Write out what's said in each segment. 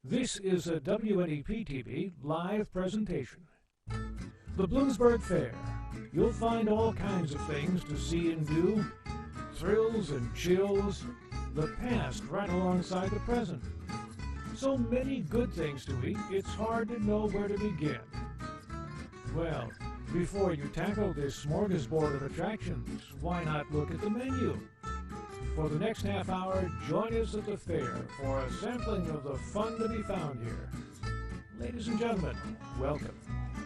This is a WNEP TV live presentation. The Bloomsburg Fair. You'll find all kinds of things to see and do. Thrills and chills. The past right alongside the present. So many good things to eat, it's hard to know where to begin. Well, before you tackle this smorgasbord of attractions, why not look at the menu? For the next half hour, join us at the fair for a sampling of the fun to be found here. Ladies and gentlemen, welcome.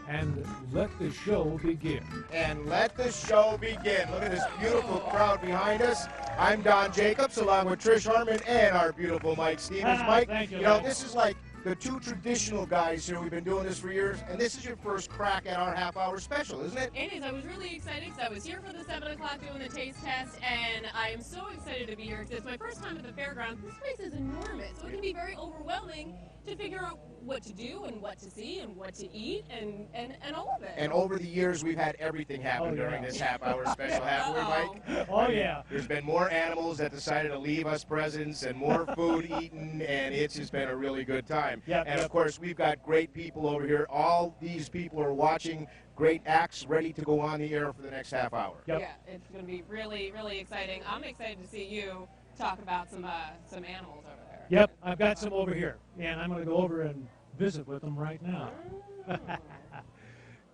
And let the show begin. And let the show begin. Look at this beautiful crowd behind us. I'm Don Jacobs, along with Trish Hartman and our beautiful Mike Stevens. Mike, thank you, this is like the two traditional guys here. We've been doing this for years, and this is your first crack at our half-hour special, isn't it? It is. I was really excited because I was here for the 7 o'clock doing the taste test, and I am so excited to be here because it's my first time at the fairground. This place is enormous, so it can be very overwhelming to figure out what to do and what to see and what to eat and all of it. And over the years, we've had everything happen during this half-hour special, haven't we, Mike? Oh, yeah. There's been more animals that decided to leave us presents and more food eaten, and it's just been a really good time. Yep, and, yep. of course, we've got great people over here. All these people are watching, great acts ready to go on the air for the next half hour. Yep. Yeah, it's going to be really, really exciting. I'm excited to see you talk about some animals over there. Yep, I've got some over here, and I'm going to go over and visit with them right now.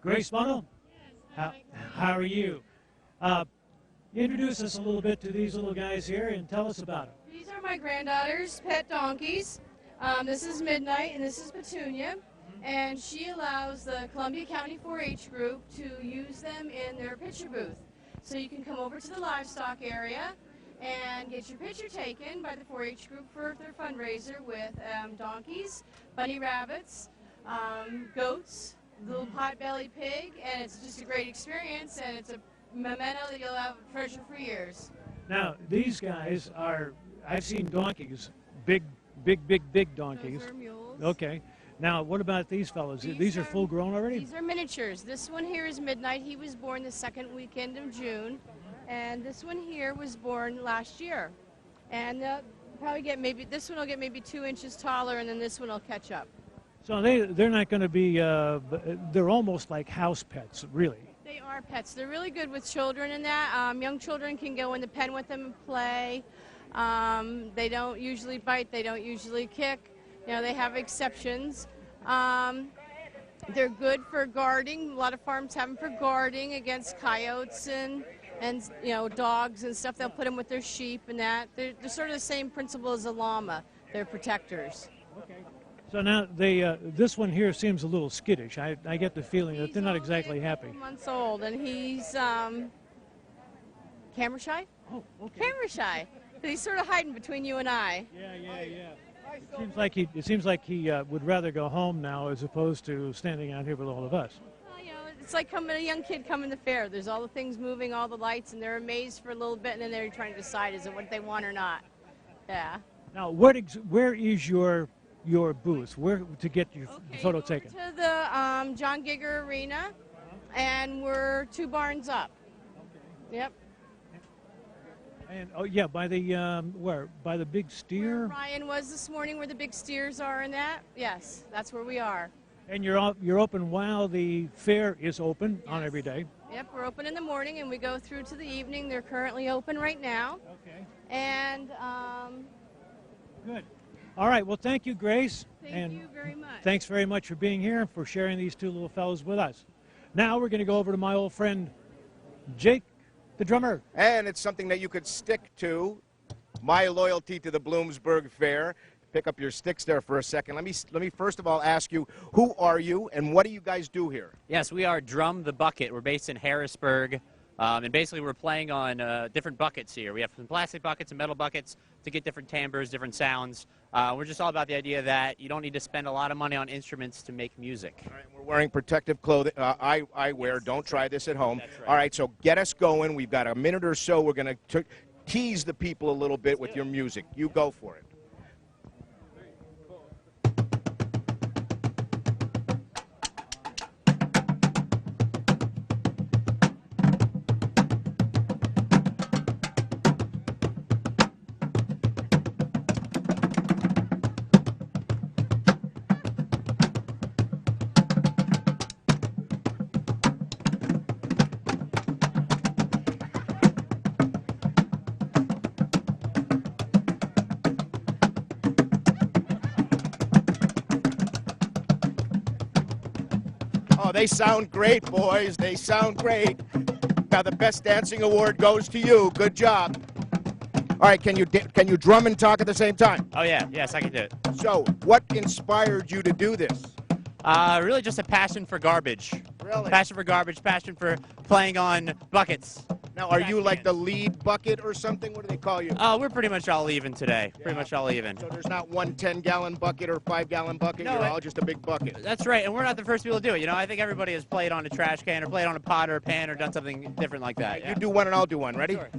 Grace Funnel, how are you? Introduce us a little bit to these little guys here and tell us about them. These are my granddaughter's pet donkeys. This is Midnight and this is Petunia. And she allows the Columbia County 4-H group to use them in their picture booth. So you can come over to the livestock area and get your picture taken by the 4-H group for their fundraiser with donkeys, bunny rabbits, goats, little pot-bellied pig, and it's just a great experience, and it's a memento that you'll have treasure for years. Now, these guys are, I've seen donkeys, big donkeys. Those are mules. Okay. Now, what about these fellows? These are full grown already? These are miniatures. This one here is Midnight. He was born the second weekend of June. And this one here was born last year. And they'll probably get this one will get maybe 2 inches taller, and then this one will catch up. So they're not going to be, they're almost like house pets, really. They are pets. They're really good with children in that. Young children can go in the pen with them and play. They don't usually bite. They don't usually kick. You know, they have exceptions. They're good for guarding. A lot of farms have them for guarding against coyotes and dogs and stuff. They'll put them with their sheep and that. They're sort of the same principle as a llama. They're protectors. Okay. So now this one here seems a little skittish. I get the feeling that they're not exactly happy. 2 months old, and he's camera shy. Oh, okay. Camera shy. But he's sort of hiding between you and I. Yeah. It seems like he would rather go home now as opposed to standing out here with all of us. It's like a young kid coming to the fair. There's all the things moving, all the lights, and they're amazed for a little bit, and then they're trying to decide is it what they want or not. Yeah. Now, where is your booth? Where to get your photo go taken? To the John Gigger Arena, and we're 2 barns up. Okay. Yep. And by the where? By the big steer? Where Ryan was this morning, where the big steers are and that. Yes, that's where we are. And you're open while the fair is open on every day. Yep, we're open in the morning and we go through to the evening. They're currently open right now. Okay. And good. All right. Well, thank you, Grace. Thank you very much. Thanks very much for being here and for sharing these two little fellows with us. Now we're going to go over to my old friend Jake, the drummer. And it's something that you could stick to. My loyalty to the Bloomsburg Fair. Pick up your sticks there for a second. Let me first of all ask you, who are you and what do you guys do here? Yes, we are Drum the Bucket. We're based in Harrisburg, and basically we're playing on different buckets here. We have some plastic buckets and metal buckets to get different timbres, different sounds. We're just all about the idea that you don't need to spend a lot of money on instruments to make music. All right, we're wearing protective clothing. Eyewear. Yes, Don't try this at home. That's right. All right, so get us going. We've got a minute or so. We're going to tease the people a little bit with your music. You go for it. Oh, they sound great, boys. They sound great. Now the best dancing award goes to you. Good job. All right, can you drum and talk at the same time? Oh yeah, yes, I can do it. So, what inspired you to do this? Really just a passion for garbage. Really? Passion for garbage, passion for playing on buckets. Now, are you like the lead bucket or something? What do they call you? Oh, we're pretty much all even today. Yeah. Pretty much all even. So there's not one 10-gallon bucket or 5-gallon bucket? No, You're all just a big bucket. That's right, and we're not the first people to do it. You know, I think everybody has played on a trash can or played on a pot or a pan or done something different like that. You do one and I'll do one. Ready? Sure.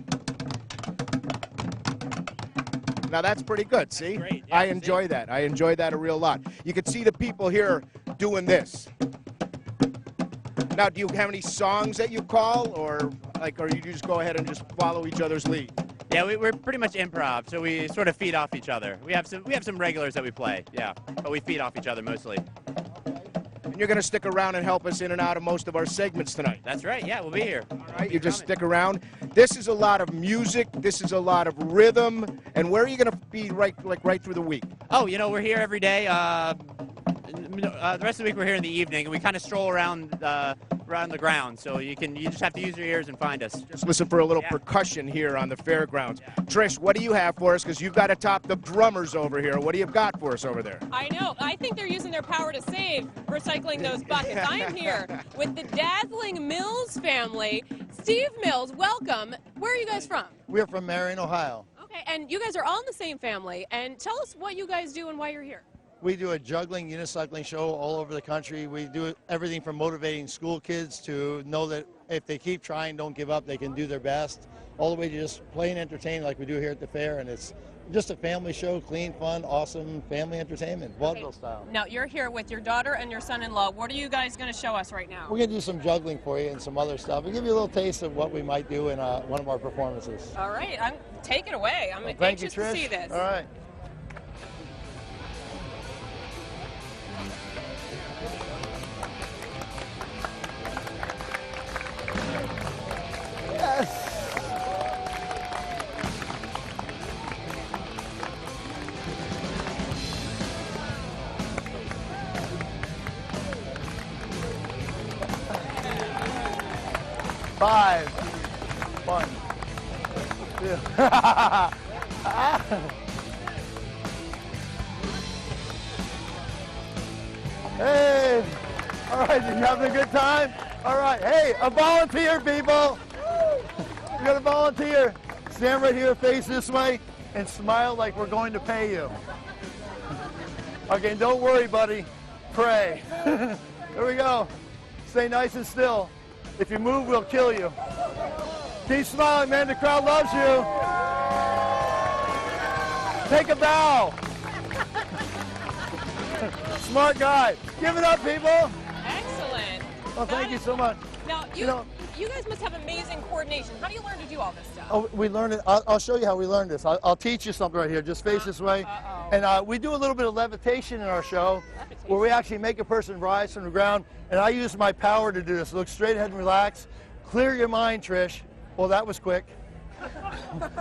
Now that's pretty good, see? Great. Yeah, I enjoy that. I enjoy that a real lot. You can see the people here doing this. Now, do you have any songs that you call, or you just go ahead and just follow each other's lead? Yeah, we're pretty much improv, so we sort of feed off each other. We have some regulars that we play, yeah, but we feed off each other mostly. And you're going to stick around and help us in and out of most of our segments tonight. That's right, yeah, we'll be here. All right, you just stick around. This is a lot of music. This is a lot of rhythm. And where are you going to be right through the week? Oh, you know, we're here every day. The rest of the week we're here in the evening, and we kind of stroll around the ground. So you just have to use your ears and find us. Just listen for a little percussion here on the fairgrounds. Trish, what do you have for us? Because you've got to top the drummers over here. What do you got for us over there? I know. I think they're using their power to save, recycling those buckets. I am here with the Dazzling Mills family. Steve Mills, welcome. Where are you guys from? We're from Marion, Ohio. Okay, and you guys are all in the same family. And tell us what you guys do and why you're here. We do a juggling, unicycling show all over the country. We do everything from motivating school kids to know that if they keep trying, don't give up, they can do their best, all the way to just play and entertain like we do here at the fair. And it's just a family show, clean, fun, awesome family entertainment, vaudeville style. Now, you're here with your daughter and your son-in-law. What are you guys going to show us right now? We're going to do some juggling for you and some other stuff. We'll give you a little taste of what we might do in one of our performances. All right, take it away. I'm Thank anxious you, Trish. to see this. All right. Yes. Five. 1, 2. Hey. All right, you having a good time? All right. Hey, a volunteer, people. You got to volunteer. Stand right here, face this way, and smile like we're going to pay you. Okay, don't worry, buddy. Pray. Here we go. Stay nice and still. If you move, we'll kill you. Keep smiling, man. The crowd loves you. Take a bow. Smart guy. Give it up, people. Excellent. Oh, thank you so much. Now, you guys must have amazing coordination. How do you learn to do all this stuff? Oh, we learned it. I'll show you how we learned this. I'll teach you something right here. Just face this way. And we do a little bit of levitation in our show, where we actually make a person rise from the ground. And I use my power to do this. Look straight ahead and relax. Clear your mind, Trish. Well, that was quick.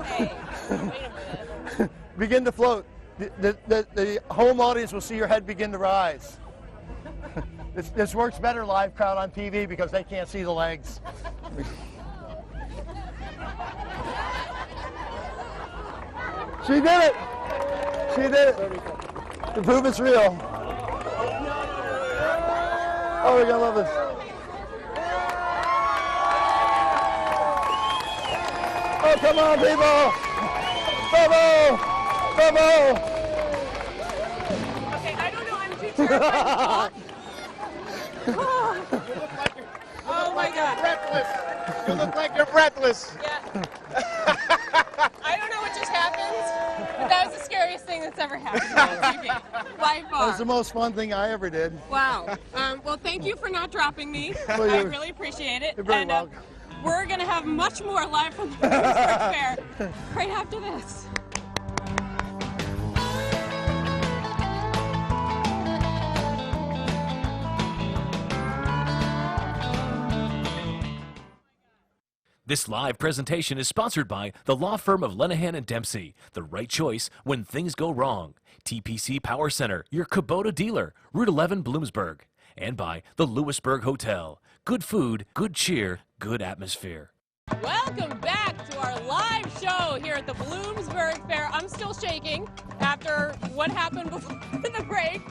Hey, wait a minute. Begin to float. The home audience will see your head begin to rise. This works better live crowd on TV because they can't see the legs. She did it. She did it. The proof is real. Oh, we're gonna love this. Oh, come on, people. Bravo. Bravo. Okay, I don't know. I'm too terrified. Oh my God. Breathless. You look like you're breathless. Yeah. I don't know what just happened, but that was the scariest thing that's ever happened on TV. By far. That was the most fun thing I ever did. Wow. Well, thank you for not dropping me. Well, I really appreciate it. You're very And welcome. we're going to have much more live from the Bloomsburg Fair right after this. This live presentation is sponsored by the law firm of Lenahan and Dempsey, the right choice when things go wrong. TPC Power Center, your Kubota dealer, Route 11, Bloomsburg. and by the Lewisburg Hotel. Good food, good cheer, good atmosphere. Welcome back to our live show here at the Bloomsburg Fair. I'm still shaking after what happened before the break.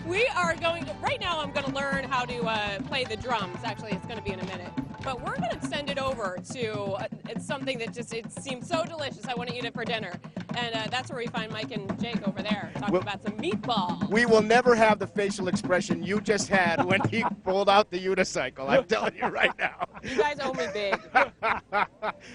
We are going to, right now I'm going to learn how to play the drums. Actually, it's going to be in a minute. But we're going to send it over to, it's something that just, it seems so delicious. I want to eat it for dinner. And that's where we find Mike and Jake over there talking about some meatballs. We will never have the facial expression you just had when he pulled out the unicycle. I'm telling you right now. You guys owe me big.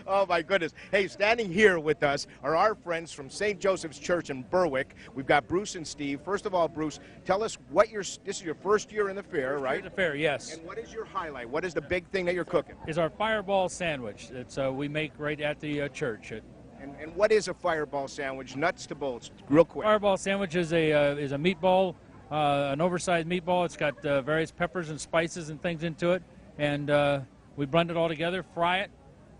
Oh, my goodness. Hey, standing here with us are our friends from St. Joseph's Church in Berwick. We've got Bruce and Steve. First of all, Bruce, tell us what this is your first year in the fair, right? The fair, yes. And what is your highlight? What is the big thing that you're cooking? Is our fireball sandwich. It's we make right at the church. And what is a fireball sandwich? Nuts to bolts, real quick. Fireball sandwich is a meatball, an oversized meatball. It's got various peppers and spices and things into it, and we blend it all together, fry it,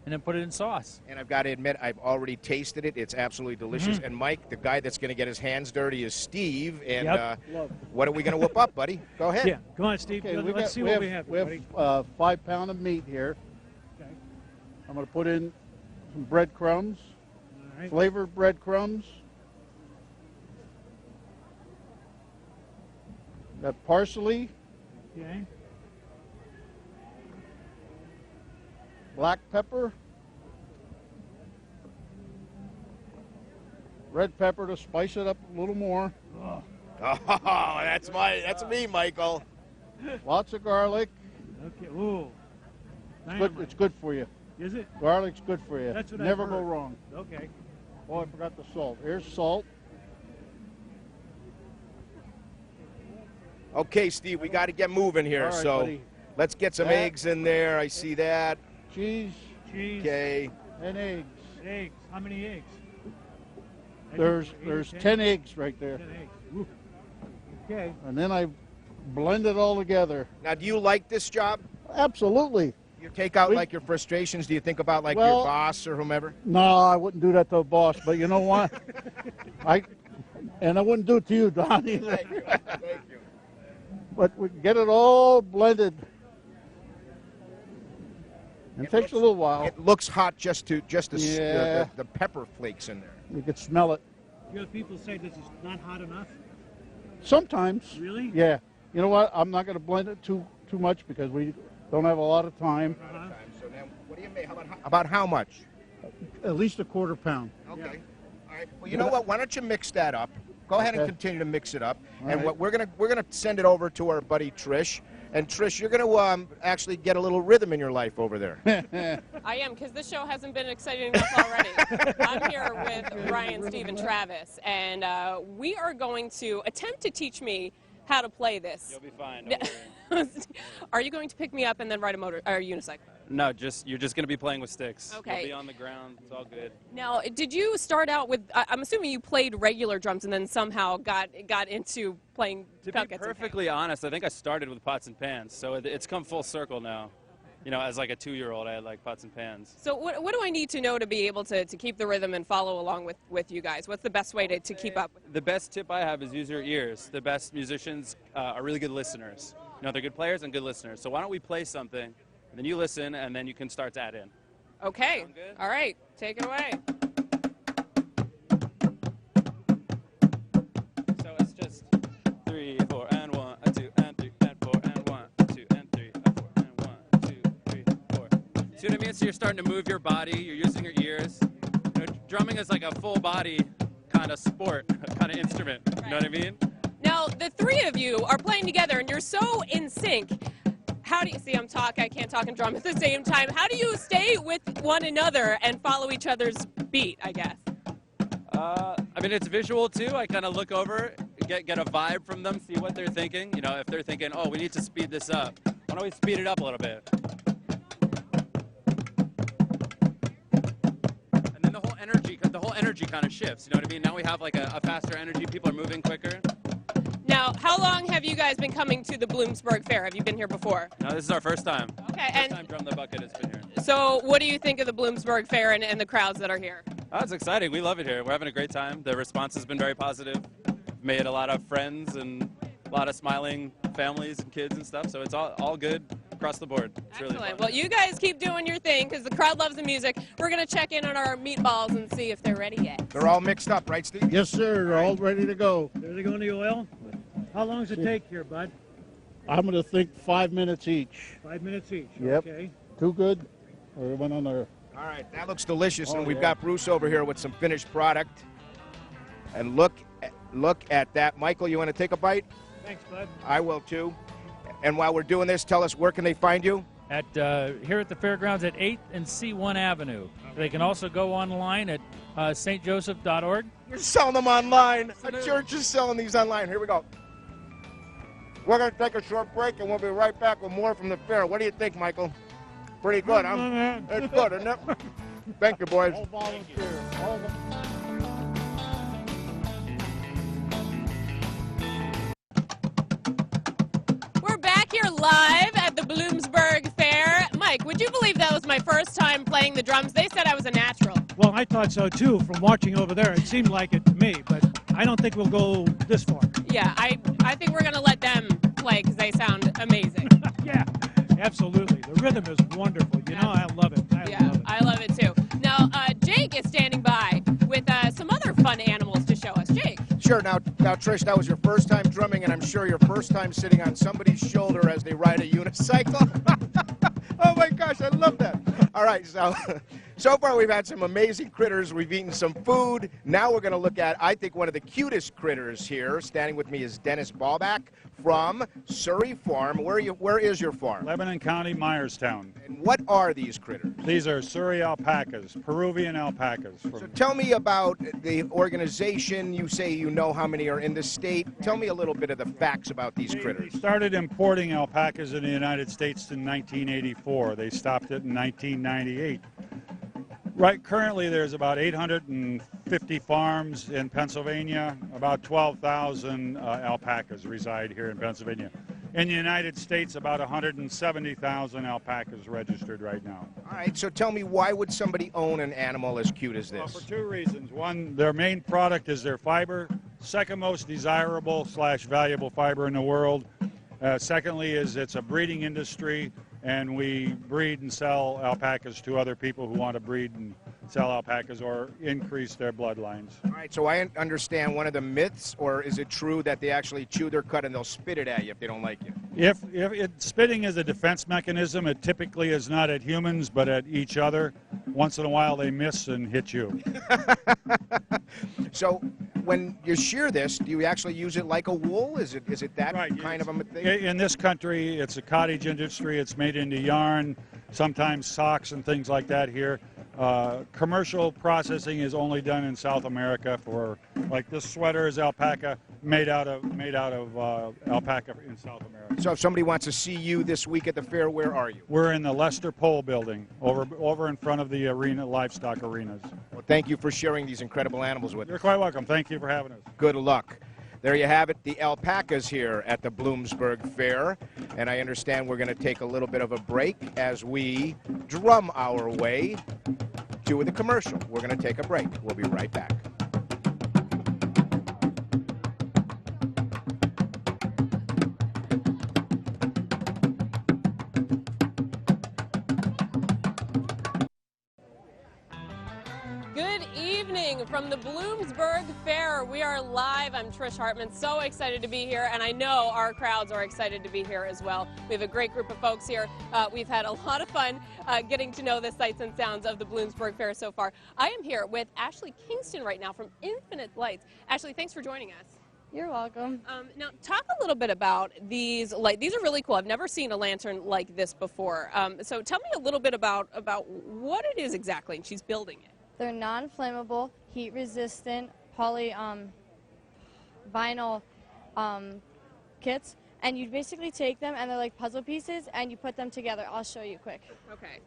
and then put it in sauce. And I've got to admit, I've already tasted it. It's absolutely delicious. And Mike, the guy that's going to get his hands dirty is Steve. And what are we going to whip up, buddy? Go ahead. Yeah, come on, Steve. Okay, Let's see what we have. We have 5 pounds of meat here. Okay. I'm going to put in some breadcrumbs, All right. flavored breadcrumbs. Got parsley, Okay. black pepper, red pepper to spice it up a little more, Oh, Oh, that's me, Michael. lots of garlic. okay. Ooh. It's good for you. Is it? Garlic's good for you. That's what I've Never go heard. wrong. Okay. Oh, I forgot the salt. Here's salt. Okay, Steve, we got to get moving here. All right, so buddy. let's get some That- eggs in there. I see that. Cheese Cheese. Okay. and eggs. Eggs. How many eggs? There's 10 eggs right there. 10 eggs. Ooh. Okay. And then I blend it all together. Now, do you like this job? Absolutely. You take out We- like your frustrations? Do you think about like Well- your boss or whomever? No, I wouldn't do that to a boss, but you know what? I wouldn't do it to you, Don, either. Thank you. But we get it all blended. It takes a little while. It looks hot just the Yeah. the pepper flakes in there. You could smell it. You have people say this is not hot enough. Sometimes. Really? Yeah. You know what? I'm not going to blend it too much because we don't have a lot of time. Uh-huh. So then, what do you make? About how much? At least a quarter pound. Okay. Yeah. All right. Well, you know what? Why don't you mix that up? Go ahead and Okay. continue to mix it up. All And right. what we're gonna send it over to our buddy Trish. And Trish, you're gonna actually get a little rhythm in your life over there. I am, because this show hasn't been exciting enough already. I'm here with Ryan, Steve, and Travis, and we are going to attempt to teach me how to play this. You'll be fine. Don't worry. Are you going to pick me up and then ride a unicycle? No, you're just going to be playing with sticks. Okay. You'll be on the ground. It's all good. Now, did you start out with? I'm assuming you played regular drums and then somehow got into playing To be buckets. perfectly honest, I think I started with pots and pans, so it's come full circle now. You know, as like a 2-year-old, I had like pots and pans. So what do I need to know to be able to keep the rhythm and follow along with you guys? What's the best way to keep up? The best tip I have is use your ears. The best musicians are really good listeners. You know, they're good players and good listeners. So why don't we play something, and then you listen, and then you can start to add in. Okay. Sound good? All right. Take it away. So it's just 3, 4, and 1, 2, and 3, and 4, and 1, 2, and 3, and 4, and 1, 2, 3, 4. See what I mean? So you're starting to move your body. You're using your ears. You know, drumming is like a full body kind of sport, kind of instrument. You know what I mean? Now, the three of you are playing together, and you're so in sync. How do you see? I can't talk and drum at the same time. How do you stay with one another and follow each other's beat? I guess. I mean, it's visual too. I kind of look over, get a vibe from them, see what they're thinking. You know, if they're thinking, oh, we need to speed this up, why don't we speed it up a little bit? And then the whole energy kind of shifts. You know what I mean? Now we have like a faster energy. People are moving quicker. Now, how long have you guys been coming to the Bloomsburg Fair? Have you been here before? No, this is our first time. Okay, First and time Drum the Bucket has been here. so what do you think of the Bloomsburg Fair and the crowds that are here? Oh, it's exciting. We love it here. We're having a great time. The response has been very positive. Made a lot of friends and a lot of smiling families and kids and stuff. So it's all good across the board. It's really Excellent. fun. Well, you guys keep doing your thing because the crowd loves the music. We're going to check in on our meatballs and see if they're ready yet. They're all mixed up, right, Steve? Yes, sir. They're all ready to go. There they go in the oil. How long does it take here, bud? I'm going to think 5 minutes each. 5 minutes each. Yep. Okay. Too good? Or one on there? All right, that looks delicious, Oh, and we've yeah. got Bruce over here with some finished product. And look at that. Michael, you want to take a bite? Thanks, bud. I will too. And while we're doing this, tell us where can they find you? At here at the fairgrounds at 8th and C1 Avenue. They can also go online at stjoseph.org. You're selling them online. A church is selling these online. Here we go. We're going to take a short break, and we'll be right back with more from the fair. What do you think, Michael? Pretty good, huh? It's good, isn't it? Thank you, boys. All volunteer. We're back here live at the Bloomsburg Fair. Mike, would you believe that was my first time playing the drums? They said I was a natural. Well, I thought so too from watching over there. It seemed like it to me, but I don't think we'll go this far. Yeah, I think we're going to let them play because they sound amazing. Yeah, absolutely. The rhythm is wonderful. You know, I love it. I love it too. Now, Jake is standing by with some other fun animals to show us. Jake. Sure. Now, Trish, that was your first time drumming, and I'm sure your first time sitting on somebody's shoulder as they ride a unicycle. Oh, my gosh, I love that. All right, so far we've had some amazing critters. We've eaten some food. Now we're going to look at, I think, one of the cutest critters here. Standing with me is Dennis Ballback from Surrey Farm. Where is your farm? Lebanon County, Myerstown. And what are these critters? These are Surrey alpacas, Peruvian alpacas. So tell me about the organization. You say you know how many are in the state. Tell me a little bit of the facts about these critters. They started importing alpacas in the United States in 1984. They stopped it in 1998. Right, currently there's about 850 farms in Pennsylvania. About 12,000 alpacas reside here in Pennsylvania. In the United States, about 170,000 alpacas registered right now. All right, so tell me, why would somebody own an animal as cute as this? Well, for two reasons. One, their main product is their fiber. Second most desirable / valuable fiber in the world. Secondly is it's a breeding industry, and we breed and sell alpacas to other people who want to breed and sell alpacas or increase their bloodlines. All right, so I understand one of the myths, or is it true that they actually chew their cud and they'll spit it at you if they don't like you? If spitting is a defense mechanism, it typically is not at humans but at each other. Once in a while they miss and hit you. So when you shear this, do you actually use it like a wool? Is it that Right, kind of a thing? In this country, it's a cottage industry. It's made into yarn, sometimes socks and things like that here. Commercial processing is only done in South America. For like this sweater is alpaca, made out of alpaca in South America. So if somebody wants to see you this week at the fair, where are you? We're in the Lester Pole building, over in front of the livestock arenas. Well, thank you for sharing these incredible animals with us. You're quite welcome. Thank you for having us. Good luck. There you have it, the alpacas here at the Bloomsburg Fair. And I understand we're going to take a little bit of a break as we drum our way to the commercial. We're going to take a break. We'll be right back. Good evening from the Bloomsburg Fair. We are live. I'm Trish Hartman. So excited to be here, and I know our crowds are excited to be here as well. We have a great group of folks here. We've had a lot of fun getting to know the sights and sounds of the Bloomsburg Fair so far. I am here with Ashley Kingston right now from Infinite Lights. Ashley, thanks for joining us. You're welcome. Now, talk a little bit about these lights. These are really cool. I've never seen a lantern like this before. So tell me a little bit about what it is exactly, and she's building it. They're non-flammable, heat-resistant, vinyl kits, and you basically take them and they're like puzzle pieces and you put them together. I'll show you quick. Okay.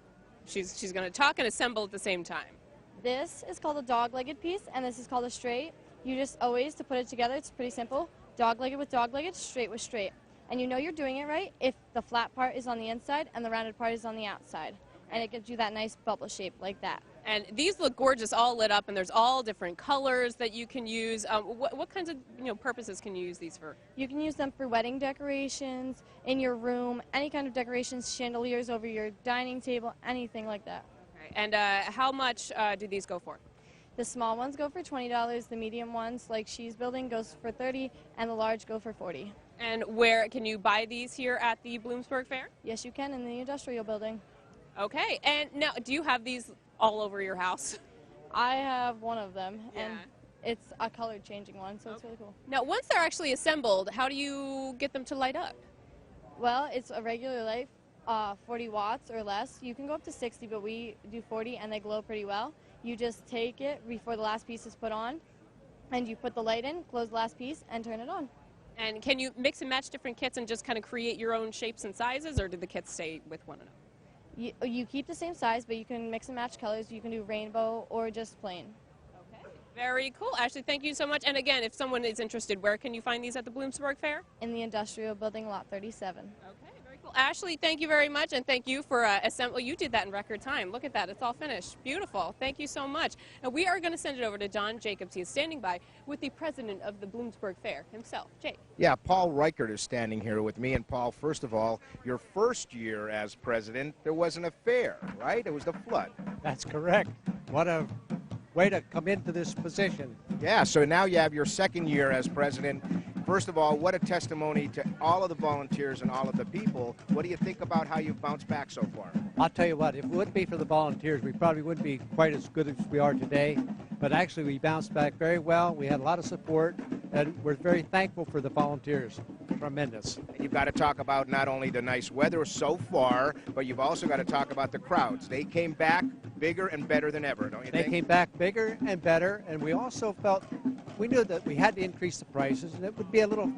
She's going to talk and assemble at the same time. This is called a dog-legged piece, and this is called a straight. You just always, to put it together, it's pretty simple. Dog-legged with dog-legged, straight with straight. And you know you're doing it right if the flat part is on the inside and the rounded part is on the outside. And it gives you that nice bubble shape like that. And these look gorgeous, all lit up, and there's all different colors that you can use. What kinds of purposes can you use these for? You can use them for wedding decorations, in your room, any kind of decorations, chandeliers over your dining table, anything like that. Okay. And how much do these go for? The small ones go for $20, the medium ones, like she's building, goes for $30, and the large go for $40. And where can you buy these here at the Bloomsburg Fair? Yes, you can, in the industrial building. Okay, and now, do you have these all over your house? I have one of them, and it's a color changing one, so it's really cool. Now, once they're actually assembled, how do you get them to light up? Well, it's a regular light, 40 watts or less. You can go up to 60, but we do 40, and they glow pretty well. You just take it before the last piece is put on, and you put the light in, close the last piece, and turn it on. And can you mix and match different kits and just kind of create your own shapes and sizes, or do the kits stay with one another? You keep the same size, but you can mix and match colors. You can do rainbow or just plain. Okay, very cool. Ashley, thank you so much. And again, if someone is interested, where can you find these at the Bloomsburg Fair? In the industrial building, lot 37. Okay, very cool. Ashley, thank you very much, and thank you for assembling. You did that in record time. Look at that. It's all finished. Beautiful. Thank you so much. And we are going to send it over to Don Jacobs. He is standing by with the president of the Bloomsburg Fair himself, Jake. Yeah, Paul Reichert is standing here with me. And Paul, first of all, your first year as president, there wasn't a fair, right? It was the flood. That's correct. What a way to come into this position. Yeah, so now you have your second year as president. First of all, what a testimony to all of the volunteers and all of the people. What do you think about how you've bounced back so far? I'll tell you what, if it wouldn't be for the volunteers, we probably wouldn't be quite as good as we are today. But actually, we bounced back very well. We had a lot of support, and we're very thankful for the volunteers. Tremendous. You've got to talk about not only the nice weather so far, but you've also got to talk about the crowds. They came back bigger and better than ever, don't you think? They came back bigger and better, and we also felt, we knew that we had to increase the prices, and it would be a little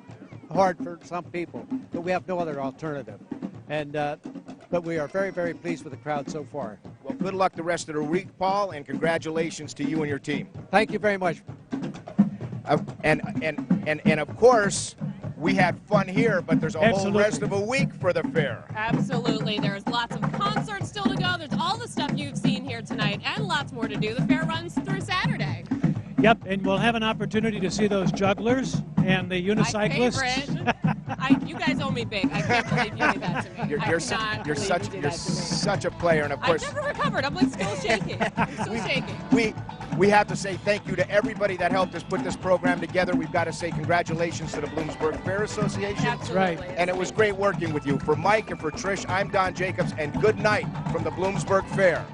hard for some people, but we have no other alternative. And but we are very, very pleased with the crowd so far. Well, good luck the rest of the week, Paul, and congratulations to you and your team. Thank you very much. And of course, we had fun here, but there's a whole rest of a week for the fair. Absolutely. There's lots of concerts still to go. There's all the stuff you've seen here tonight and lots more to do. The fair runs through Saturday. Yep, and we'll have an opportunity to see those jugglers and the unicyclists. My favorite. You guys owe me big. I can't believe you did that to me. You're such a player, and of course I've never recovered. I'm like still shaking. I'm still shaking. We have to say thank you to everybody that helped us put this program together. We've got to say congratulations to the Bloomsburg Fair Association. Absolutely. Right. And it was great working with you. For Mike and for Trish, I'm Don Jacobs, and good night from the Bloomsburg Fair.